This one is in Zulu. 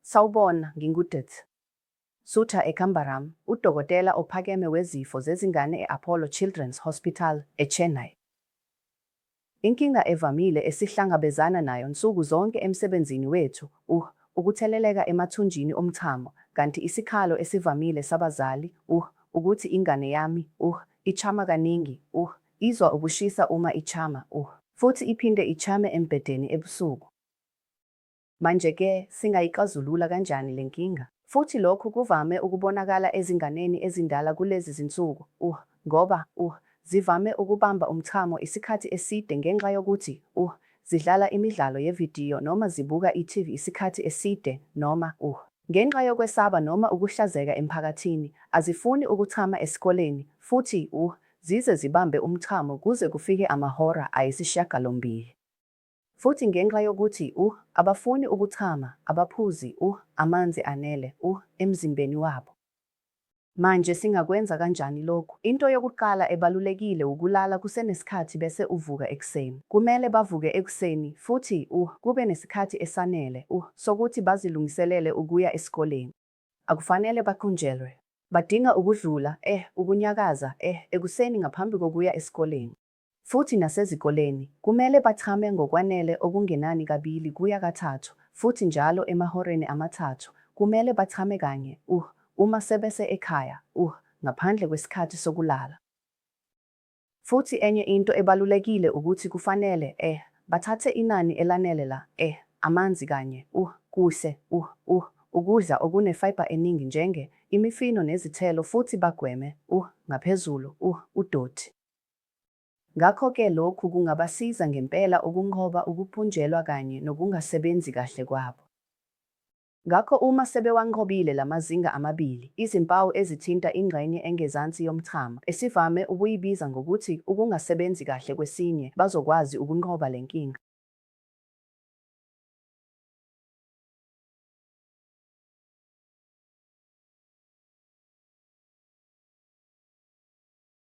Sawubona, nginguDet Sutha eKambaram, udokotela ophakeme wezifo zezingane e-Apollo Children's Hospital eChennai. Inkinga evamile esihlangabezana nayo nsuku zonke emsebenzini wethu ukutheleleka emathunjini omchamo, kanti isikhalo esivamile sabazali ukuthi ingane yami ichama kaningi, izwa ukushisa uma ichama, futhi iphinde ichame embhedeni ebusuku. Manje-ke singayixazulula kanjani le nkinga? Futhi lokhu kuvame ukubonakala ezinganeni ezindala kulezi zinsuku, ngoba zivame ukubamba umchamo isikhathi eside ngenxa yokuthi zidlala imidlalo yevidiyo noma zibuka i-TV isikhathi eside, noma ngenxa yokwesaba noma ukuhlazeka emphakathini, azifuni ukuchama esikoleni, futhi zize zibambe umchamo kuze kufike amahora ayisishiyagalombili. Futhi ngenxa yokuthi abafuni ukuchama, abaphuzi amanzi anele emzimbeni wabo. Manje singakwenza kanjani lokhu? Into yokuqala ebalulekile ukulala kusenesikhathi bese uvuka ekuseni. Kumele bavuke ekuseni futhi kube nesikhathi esanele sokuthi bazilungiselele ukuya esikoleni. Akufanele bakhunjelwe. Badinga ukudlula ukunyakaza ekuseni ngaphambi kokuya esikoleni. Futhi nasezikoleni, kumele bachame ngokwanele okungenani kabili kuya kathathu, futhi njalo emahoreni amathathu, kumele bachame kanye uma sebese ekhaya ngaphandle kwesikhathi sokulala. Futhi enye into ebalulekile ukuthi kufanele bathathe inani elanele la amanzi kanye kuse ukudla okune-fiber eningi njenge imifino nezithelo, futhi bagweme ngaphezulu udoti. Ngakho-ke lokhu kungabasiza ngempela ukunqoba ukuphunjelwa kanye nokungasebenzi kahle kwabo. Ngakho uma sebewanqobile la mazinga amabili, izimpawu ezithinta ingxenye engezansi yomchamo, esivame ukuyibiza ngokuthi ukungasebenzi kahle kwesinye, bazokwazi ukunqoba le nkinga.